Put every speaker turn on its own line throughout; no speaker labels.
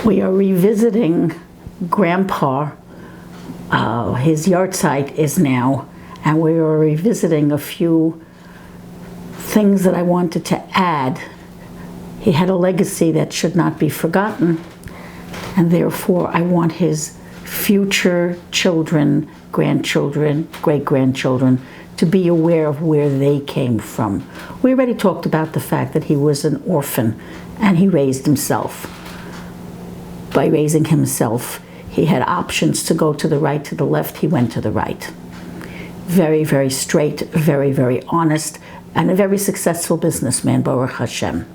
We are revisiting Grandpa. His yahrzeit is now, and we are revisiting a few things that I wanted to add. He had a legacy that should not be forgotten, and therefore I want his future children, grandchildren, great-grandchildren to be aware of where they came from. We already talked about the fact that he was an orphan and he raised himself. By raising himself, he had options to go to the right, to the left. He went to the right. Very, very straight, very, very honest, and a very successful businessman, Baruch Hashem.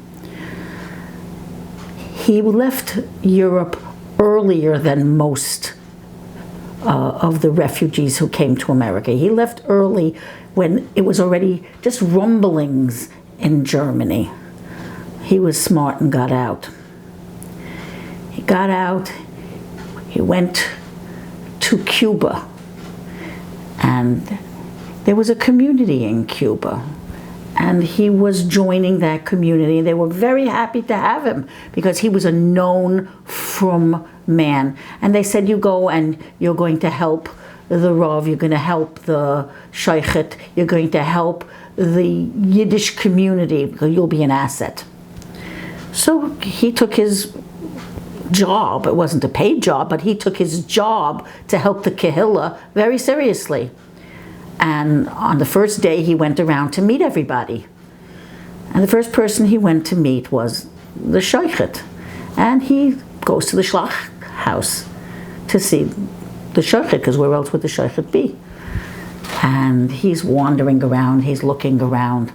He left Europe earlier than most of the refugees who came to America. He left early when it was already just rumblings in Germany. He was smart and got out. He got out, he went to Cuba, and there was a community in Cuba, and he was joining that community. They were very happy to have him because he was a known frum man. And they said, you go and you're going to help the Rav, you're going to help the Shaykhet, you're going to help the Yiddish community because you'll be an asset. So he took his job, it wasn't a paid job, but he took his job to help the Kehillah very seriously. And on the first day, he went around to meet everybody. And the first person he went to meet was the Shaykhet. And he goes to the Shlach house to see the Shaykhet, because where else would the Shaykhet be? And he's wandering around, he's looking around,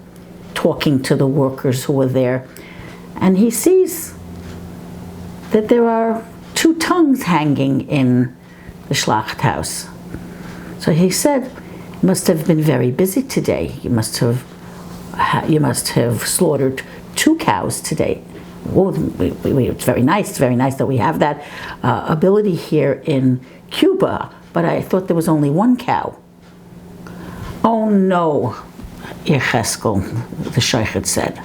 talking to the workers who were there. And he sees that there are two tongues hanging in the Shlach house. So he said, you must have been very busy today. You must have slaughtered 2 cows today. Oh, it's very nice. It's very nice that we have that ability here in Cuba. But I thought there was only 1 cow. Oh no, Yecheskel, the Shaykhet said.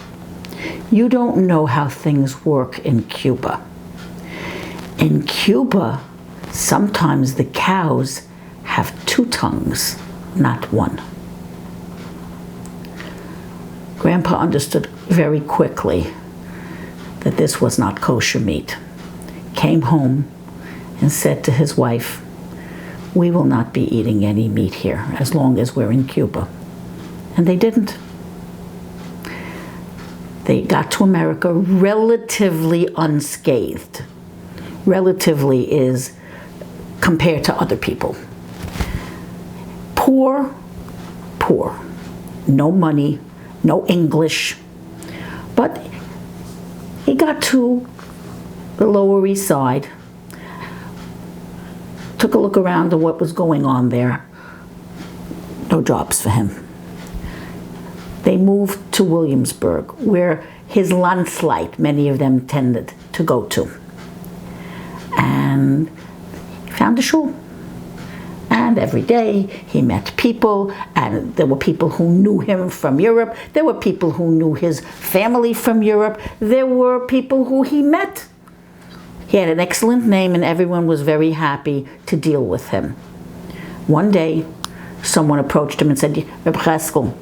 You don't know how things work in Cuba. In Cuba, sometimes the cows have 2 tongues, not 1. Grandpa understood very quickly that this was not kosher meat. Came home and said to his wife, we will not be eating any meat here as long as we're in Cuba. And they didn't. They got to America relatively unscathed. Relatively is compared to other people. Poor. No money, no English. But he got to the Lower East Side, took a look around at what was going on there. No jobs for him. They moved to Williamsburg, where his landslide, many of them tended to go to. And he found a shul. And every day he met people, and there were people who knew him from Europe. There were people who knew his family from Europe. There were people who he met. He had an excellent name, and everyone was very happy to deal with him. One day, someone approached him and said, Reb Cheskel,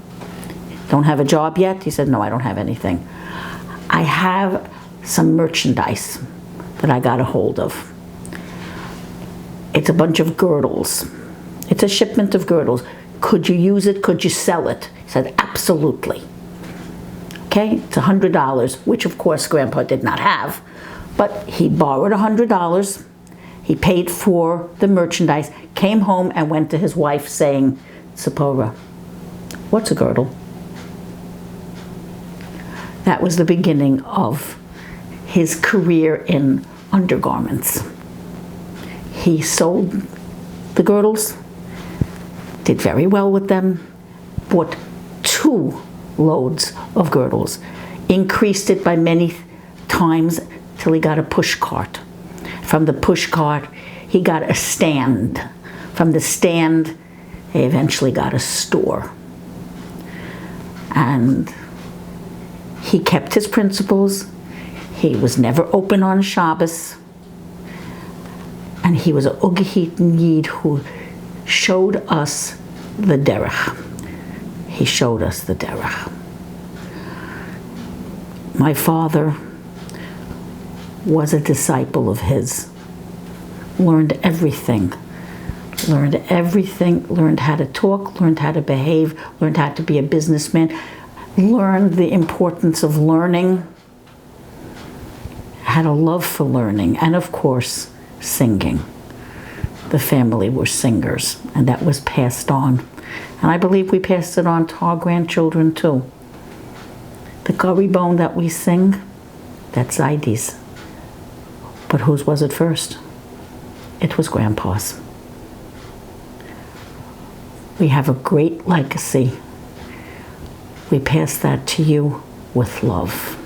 don't have a job yet? He said, no, I don't have anything. I have some merchandise that I got a hold of. It's a bunch of girdles. It's a shipment of girdles. Could you use it? Could you sell it? He said, absolutely. Okay, it's $100, which of course Grandpa did not have, but he borrowed $100. He paid for the merchandise, came home and went to his wife saying, Tzipporah, what's a girdle? That was the beginning of his career in undergarments. He sold the girdles, did very well with them, bought 2 loads of girdles, increased it by many times till he got a push cart. From the push cart, he got a stand. From the stand, he eventually got a store. And he kept his principles. He was never open on Shabbos. And he was a Ugahitan Yid who showed us the derech. He showed us the derech. My father was a disciple of his. Learned everything, learned how to talk, learned how to behave, learned how to be a businessman, learned the importance of learning, had a love for learning, and of course, singing. The family were singers, and that was passed on. And I believe we passed it on to our grandchildren too. The curry bone that we sing, that's Zeidy's. But whose was it first? It was Grandpa's. We have a great legacy. We pass that to you with love.